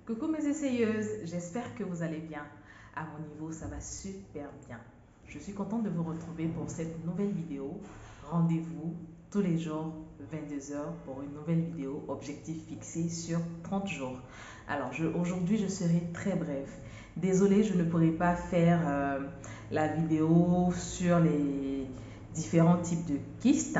Coucou mes essayeuses, j'espère que vous allez bien. À mon niveau, ça va super bien. Je suis contente de vous retrouver pour cette nouvelle vidéo. Rendez-vous tous les jours 22 heures pour une nouvelle vidéo, objectif fixé sur 30 jours. Alors aujourd'hui, je serai très brève. Désolée, je ne pourrai pas faire la vidéo sur les différents types de kystes.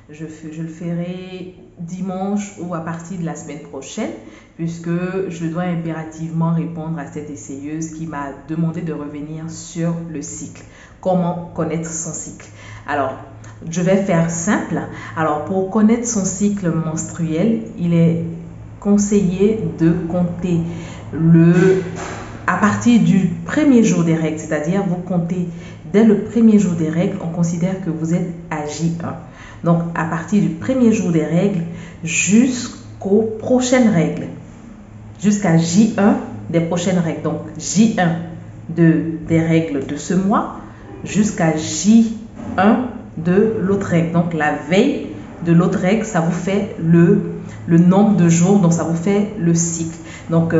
Je le ferai dimanche ou à partir de la semaine prochaine, puisque je dois impérativement répondre à cette essayeuse qui m'a demandé de revenir sur le cycle. Comment connaître son cycle? Alors, je vais faire simple. Alors, pour connaître son cycle menstruel, il est conseillé de compter à partir du premier jour des règles, c'est-à-dire vous comptez dès le premier jour des règles, on considère que vous êtes à J1. Donc, à partir du premier jour des règles jusqu'aux prochaines règles, jusqu'à J1 des prochaines règles. Donc, J1 des règles de ce mois jusqu'à J1 de l'autre règle. Donc, la veille de l'autre règle, ça vous fait le nombre de jours, donc ça vous fait le cycle. Donc,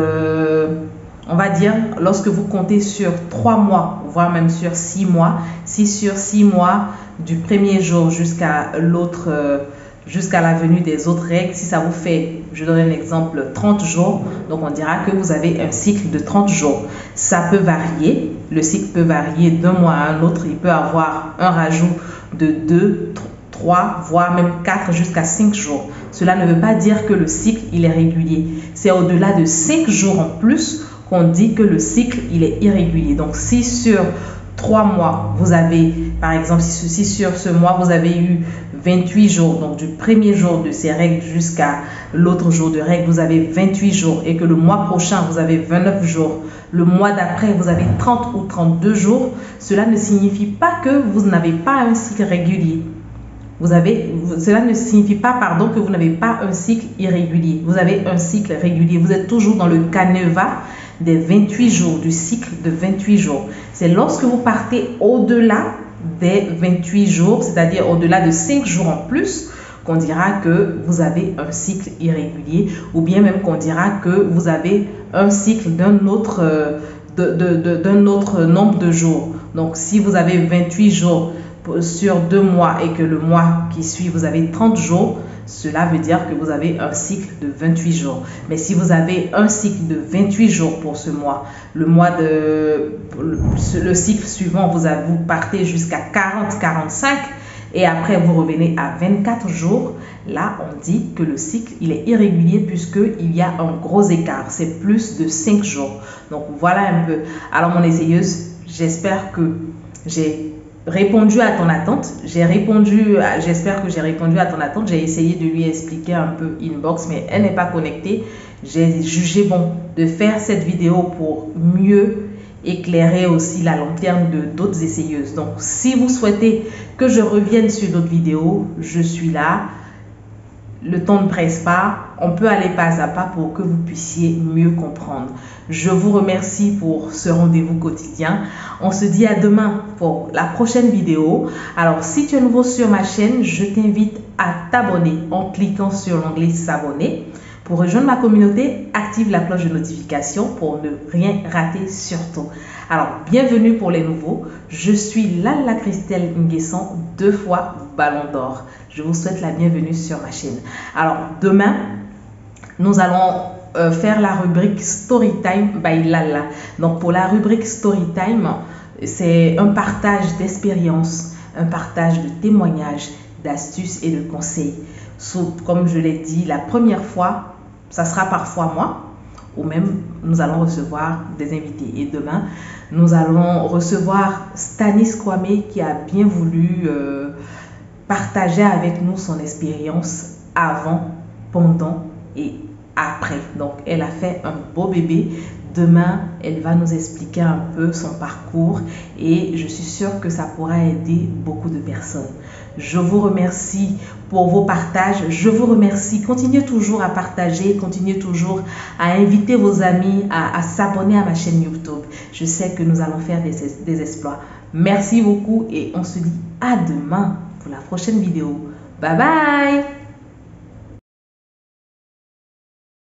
on va dire, lorsque vous comptez sur 3 mois, voire même sur 6 mois, si sur 6 mois, du premier jour jusqu'à la venue des autres règles, si ça vous fait, je donne un exemple, 30 jours, donc on dira que vous avez un cycle de 30 jours. Ça peut varier, le cycle peut varier d'un mois à un autre, il peut avoir un rajout de 2, 3, voire même 4 jusqu'à 5 jours. Cela ne veut pas dire que le cycle, il est régulier. C'est au-delà de 5 jours en plus qu'on dit que le cycle, il est irrégulier. Donc, si sur 3 mois, vous avez, par exemple, si sur ce mois, vous avez eu 28 jours, donc du premier jour de ces règles jusqu'à l'autre jour de règles, vous avez 28 jours et que le mois prochain, vous avez 29 jours, le mois d'après, vous avez 30 ou 32 jours, cela ne signifie pas que vous n'avez pas un cycle régulier. Cela ne signifie pas, pardon, que vous n'avez pas un cycle irrégulier. Vous avez un cycle régulier. Vous êtes toujours dans le canevas des 28 jours, du cycle de 28 jours. C'est lorsque vous partez au-delà des 28 jours, c'est-à-dire au-delà de 5 jours en plus, qu'on dira que vous avez un cycle irrégulier, ou bien même qu'on dira que vous avez un cycle d'un autre nombre de jours. Donc, si vous avez 28 jours sur 2 mois et que le mois qui suit, vous avez 30 jours, cela veut dire que vous avez un cycle de 28 jours. Mais si vous avez un cycle de 28 jours pour ce mois, le cycle suivant, vous partez jusqu'à 40-45 et après vous revenez à 24 jours, là on dit que le cycle il est irrégulier puisqu'il y a un gros écart, c'est plus de 5 jours. Donc voilà un peu. Alors mon essayeuse, j'espère que j'ai répondu à ton attente. J'espère que j'ai répondu à ton attente. J'ai essayé de lui expliquer un peu inbox, mais elle n'est pas connectée. J'ai jugé bon de faire cette vidéo pour mieux éclairer aussi la lanterne de d'autres essayeuses. Donc, si vous souhaitez que je revienne sur d'autres vidéos, je suis là. Le temps ne presse pas, on peut aller pas à pas pour que vous puissiez mieux comprendre. Je vous remercie pour ce rendez-vous quotidien. On se dit à demain pour la prochaine vidéo. Alors, si tu es nouveau sur ma chaîne, je t'invite à t'abonner en cliquant sur l'onglet s'abonner. Pour rejoindre ma communauté, active la cloche de notification pour ne rien rater surtout. Alors, bienvenue pour les nouveaux. Je suis Lalla Christelle Nguessan, 2 fois Ballon d'Or. Je vous souhaite la bienvenue sur ma chaîne. Alors, demain, nous allons faire la rubrique Storytime by Lalla. Donc, pour la rubrique Storytime, c'est un partage d'expériences, un partage de témoignages, d'astuces et de conseils. Comme je l'ai dit, la première fois, ça sera parfois moi, ou même nous allons recevoir des invités. Et demain, nous allons recevoir Stanis Kwame qui a bien voulu partager avec nous son expérience avant, pendant et après. Donc, elle a fait un beau bébé. Demain, elle va nous expliquer un peu son parcours et je suis sûre que ça pourra aider beaucoup de personnes. Je vous remercie pour vos partages. Je vous remercie. Continuez toujours à partager, continuez toujours à inviter vos amis à s'abonner à ma chaîne YouTube. Je sais que nous allons faire des exploits. Merci beaucoup et on se dit à demain pour la prochaine vidéo. Bye bye!